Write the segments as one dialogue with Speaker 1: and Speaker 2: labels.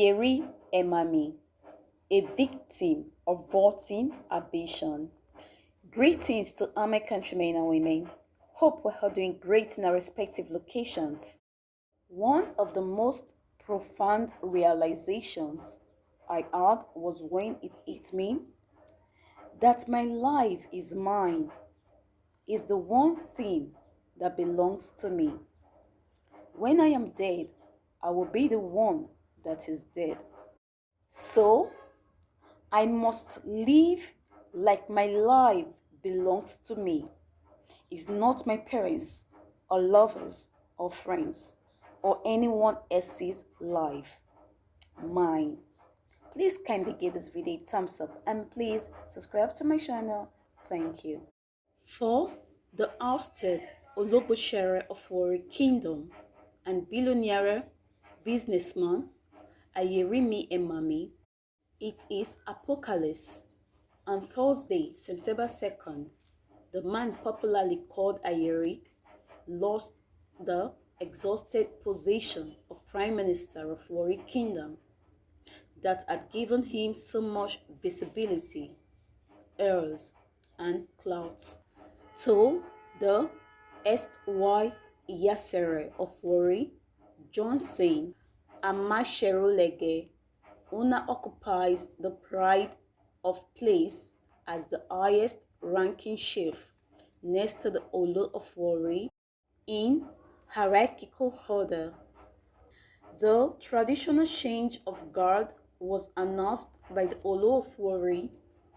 Speaker 1: Ayiri Emami, a victim of voting ambition. Greetings to all my countrymen and women. Hope we're all doing great in our respective locations. One of the most profound realizations I had was when it hit me that my life is mine, is the one thing that belongs to me. When I am dead, I will be the one that is dead. So, I must live like my life belongs to me. It's not my parents or lovers or friends or anyone else's life. Mine. Please kindly give this video a thumbs up and please subscribe to my channel. Thank you. For the ousted Oloboshere of Warri Kingdom and billionaire businessman Ayiri Emami, it is apocalypse. On Thursday, September 2nd, the man popularly called Ayiri lost the exhausted position of Prime Minister of Warri Kingdom that had given him so much visibility, heirs, and clout. To the SY Iyasere of Warri, Johnson Amasherolege Una occupies the pride of place as the highest ranking chief next to the Olo of Warri in hierarchical order. The traditional change of guard was announced by the Olo of Warri,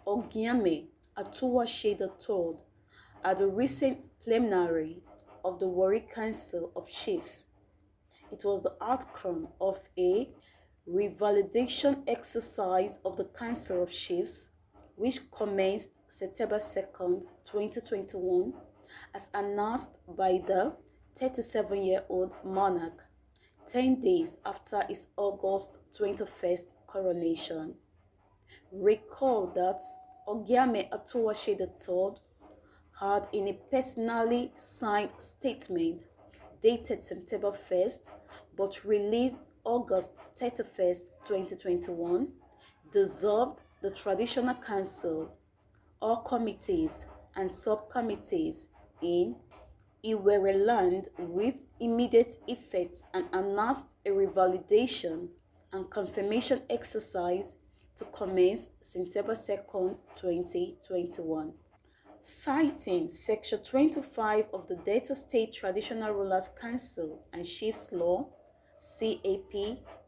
Speaker 1: Ogiame Atuwashe III, at the recent plenary of the Warri Council of Chiefs. It was the outcome of a revalidation exercise of the Council of Chiefs, which commenced September 2nd, 2021, as announced by the 37-year-old monarch 10 days after his August 21st coronation. Recall that Ogiame Atuwashe III had in a personally signed statement dated September 1st but released August 31st, 2021, dissolved the Traditional Council, all committees and subcommittees in Iwereland with immediate effect and announced a revalidation and confirmation exercise to commence September 2nd, 2021. Citing Section 25 of the Delta State Traditional Rulers Council and Chiefs Law, CAP,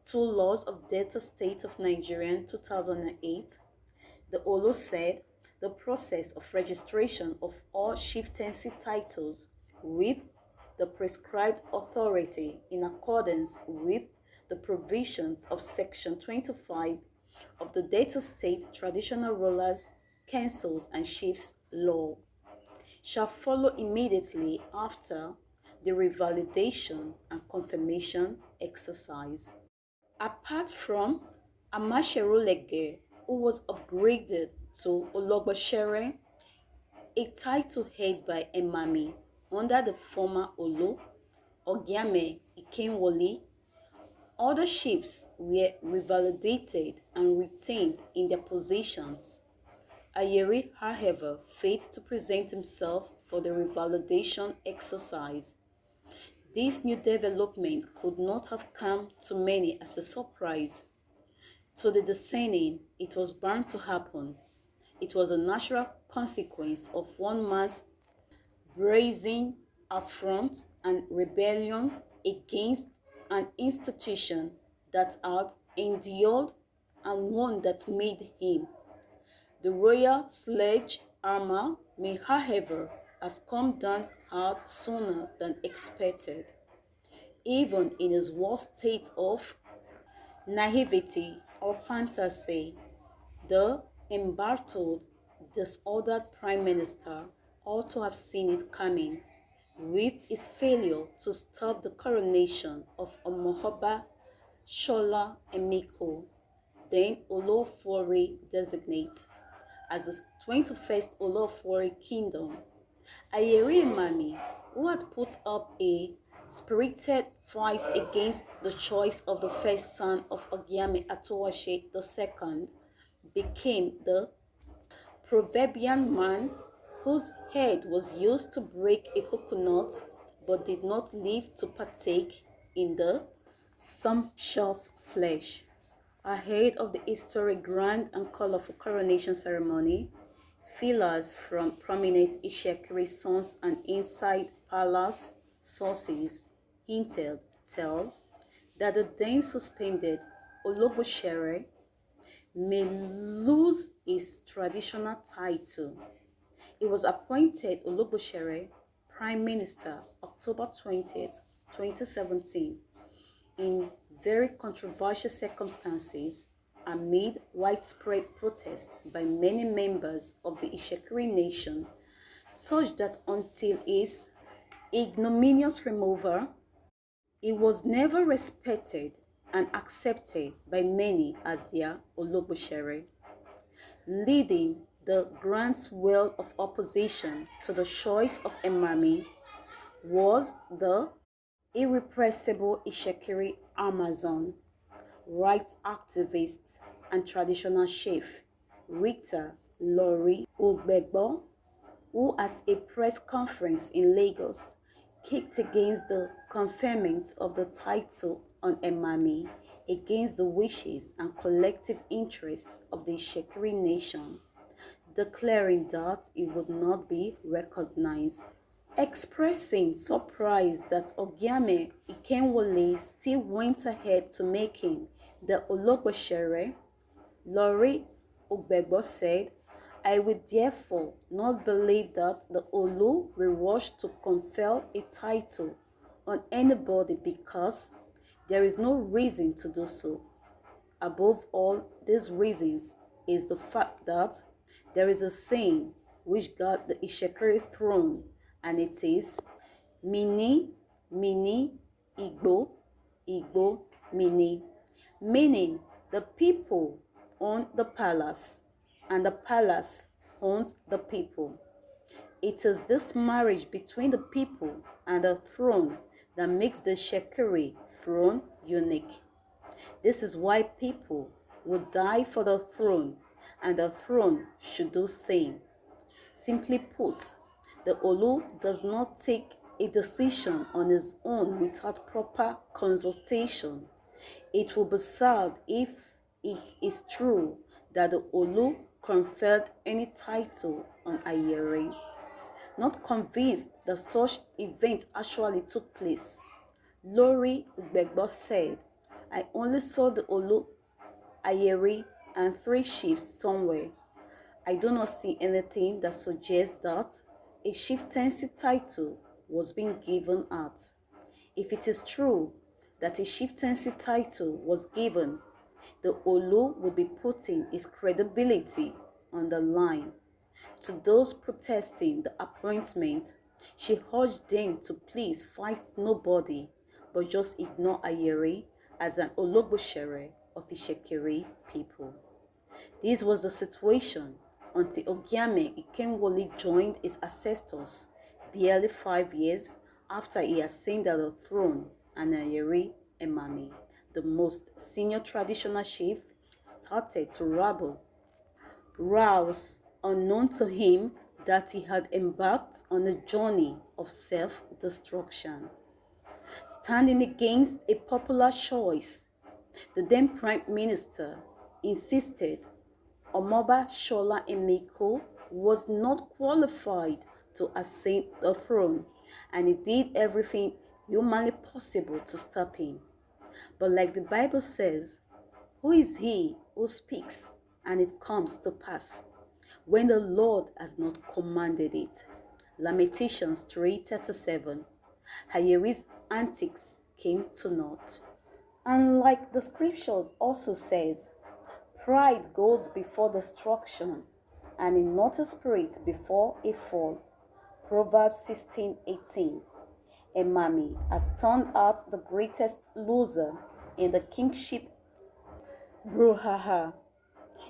Speaker 1: 2 Laws of Delta State of Nigeria 2008, the OLO said the process of registration of all chieftaincy titles with the prescribed authority in accordance with the provisions of Section 25 of the Delta State Traditional Rulers, Councils and Chiefs Law shall follow immediately after the revalidation and confirmation exercise. Apart from Amasherolege, who was upgraded to Ologboshere, a title held by Emami under the former Olo, Ogiame Ikenwole, other chiefs were revalidated and retained in their positions. Ayiri, however, failed to present himself for the revalidation exercise. This new development could not have come to many as a surprise. To the discerning, it was bound to happen. It was a natural consequence of one man's brazen affront and rebellion against an institution that had endured and one that made him. The royal sledge armor may, however, have come down hard sooner than expected, even in his worst state of naivety or fantasy. The embattled, disordered prime minister ought to have seen it coming with his failure to stop the coronation of Omohoba Shola Emiko, then Olofore designate, as the 21st Olofore Kingdom. Ayiri Emami, who had put up a spirited fight against the choice of the first son of Ogiame Atuwashe II became the proverbial man whose head was used to break a coconut but did not live to partake in the sumptuous flesh. Ahead of the historic grand and colorful coronation ceremony, feelers from prominent Ishekiri sons and inside palace sources tell that the then suspended Olobosere may lose his traditional title. He was appointed Olobosere Prime Minister October 20th, 2017 in very controversial circumstances amid widespread protest by many members of the Ishekiri nation, such that until his ignominious removal, he was never respected and accepted by many as their Olobosere, leading the groundswell of opposition to the choice of Emami was the irrepressible Ishekiri Amazon, rights activist and traditional chief Rita Lori Ogbegbo, who at a press conference in Lagos kicked against the conferment of the title on Emami against the wishes and collective interests of the Ishekiri nation, declaring that it would not be recognized. Expressing surprise that Ogiame Ikenwole still went ahead to make him the Olobosere, Lori Ogbegbo said, I will therefore not believe that the Olu will rush to confer a title on anybody because there is no reason to do so. Above all these reasons is the fact that there is a saying which got the Ishekiri throne, and it is Mini, Mini, Igbo, Igbo, Mini, meaning the people own the palace and the palace owns the people. It is this marriage between the people and the throne that makes the Shekiri throne unique. This is why people would die for the throne, and the throne should do same. Simply put, the Olu does not take a decision on his own without proper consultation. It will be sad if it is true that the Olu conferred any title on Ayiri. Not convinced that such event actually took place, Lori Ugbegbo said, I only saw the Olu, Ayiri, and 3 chiefs somewhere. I do not see anything that suggests that a chieftaincy title was being given out. If it is true that a chieftaincy title was given, the Olu will be putting his credibility on the line. To those protesting the appointment, she urged them to please fight nobody but just ignore Ayiri as an Olobosere of Ishekiri people. This was the situation until Ogiame Ikenwole joined his ancestors barely 5 years after he ascended the throne, and Ayiri Emami, the most senior traditional chief, started to rouse unknown to him that he had embarked on a journey of self-destruction. Standing against a popular choice, the then Prime Minister insisted Omoba Shola Emeko was not qualified to ascend the throne, and he did everything humanly possible to stop him. But like the Bible says, who is he who speaks and it comes to pass when the Lord has not commanded it? Lamentations 3:37. Ayiri's antics came to naught. And like the scriptures also says, pride goes before destruction, and a naughty spirit before a fall. Proverbs 16:18. Emami has turned out the greatest loser in the kingship brouhaha.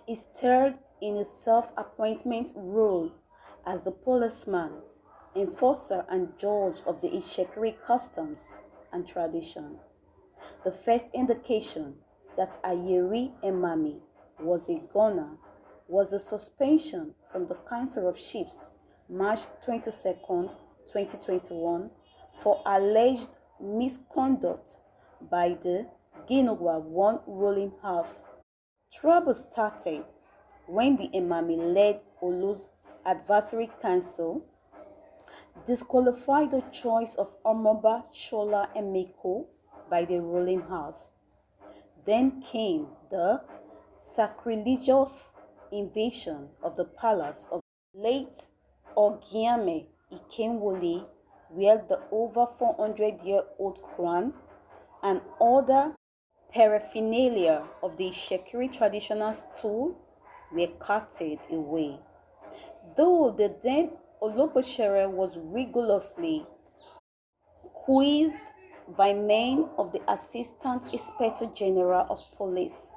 Speaker 1: He stirred in his self-appointment role as the policeman, enforcer, and judge of the Ishekiri customs. and tradition. The first indication that Ayiri Emami was a gunner was the suspension from the Council of Chiefs March 22nd, 2021 for alleged misconduct by the Ginugwa One ruling house. Trouble started when the Emami-led Olu's advisory council disqualified the choice of Omoba Shola Emeko by the ruling house. Then came the sacrilegious invasion of the palace of late Ogiame Ikenwole, where the over 400-year-old crown and other paraphernalia of the Shekiri traditional stool were carted away. Though the then Oloboshere was rigorously quizzed by men of the Assistant Inspector General of Police,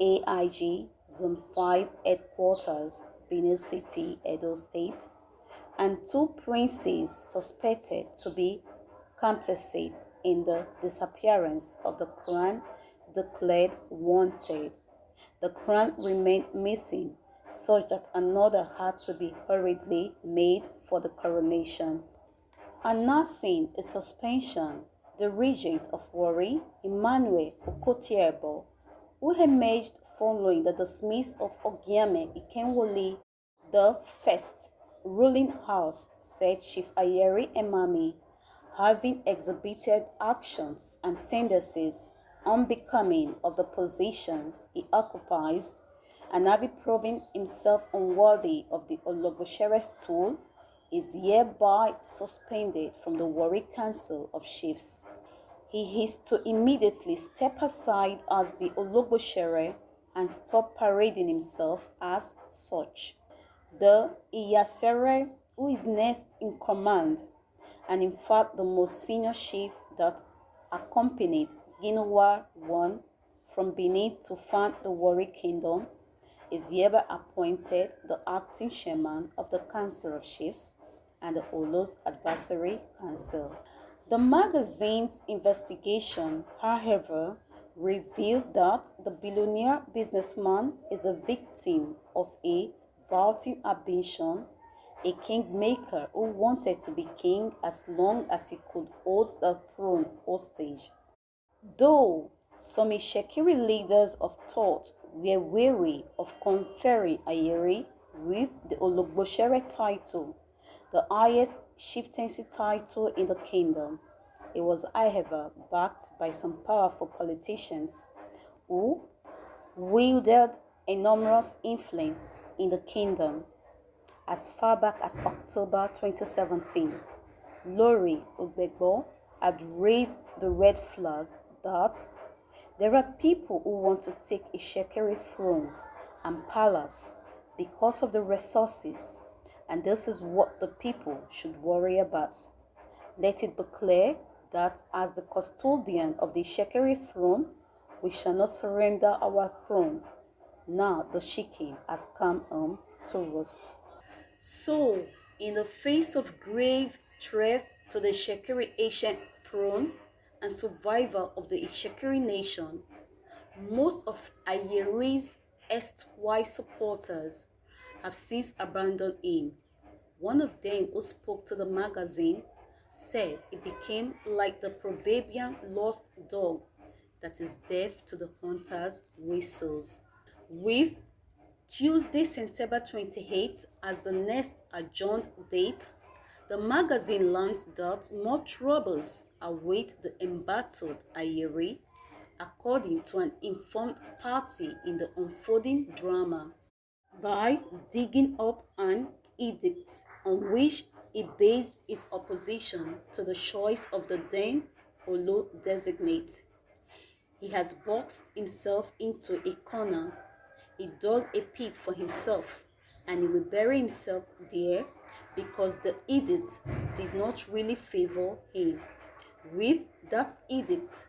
Speaker 1: AIG, Zone 5 Headquarters, Benin City, Edo State, and two princes suspected to be complicit in the disappearance of the crown declared wanted. The crown remained missing, such that another had to be hurriedly made for the coronation. Announcing a suspension, the regent of Warri, Emmanuel Okotiebo, who emerged following the dismissal of Ogiame Ikenwole, the first ruling house, said Chief Ayiri Emami, having exhibited actions and tendencies unbecoming of the position he occupies, and having proven himself unworthy of the Ologoshere stool, is hereby suspended from the Warri Council of Chiefs. He is to immediately step aside as the Ologoshere and stop parading himself as such. The Iyasere, who is next in command, and in fact the most senior chief that accompanied Ginawa I from Benin to found the Warri Kingdom, is hereby appointed the acting chairman of the Council of Chiefs and the Olo's Advisory Council. The magazine's investigation, however, revealed that the billionaire businessman is a victim of a vaulting ambition, a kingmaker who wanted to be king as long as he could hold the throne hostage. Though some Ishekiri leaders of thought were wary of conferring Ayiri with the Ologboshere title, the highest chieftaincy title in the kingdom, it was, however, backed by some powerful politicians who wielded enormous influence in the kingdom. As far back as October 2017, Lori Ogbegbo had raised the red flag that there are people who want to take a Shekiri throne and palace because of the resources, and this is what the people should worry about. Let it be clear that as the custodian of the Shekiri throne, we shall not surrender our throne. Now the chicken has come home to roast. So, in the face of grave threat to the Shekiri ancient throne and survival of the Shekiri nation, most of Ayeri's erstwhile supporters have since abandoned him. One of them, who spoke to the magazine, said it became like the proverbial lost dog that is deaf to the hunter's whistles. With Tuesday, September 28th as the next adjourned date, the magazine learned that more troubles await the embattled Ayiri, according to an informed party in the unfolding drama, by digging up an edict on which he based his opposition to the choice of the then Olo designate. He has boxed himself into a corner. He dug a pit for himself, and he will bury himself there because the edict did not really favor him. With that edict,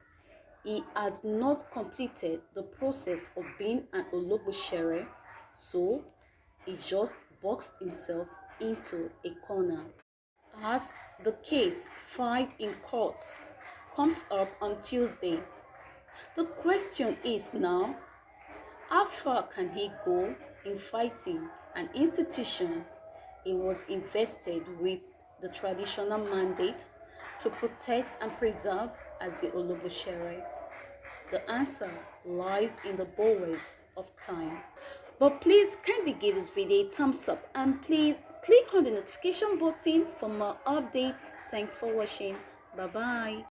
Speaker 1: he has not completed the process of being an Ologoshere, so he just boxed himself into a corner. As the case filed in court comes up on Tuesday. The question is now, how far can he go in fighting an institution he was invested with the traditional mandate to protect and preserve as the Oloboshere? The answer lies in the bowels of time. But please kindly give this video a thumbs up and please click on the notification button for more updates. Thanks for watching. Bye bye.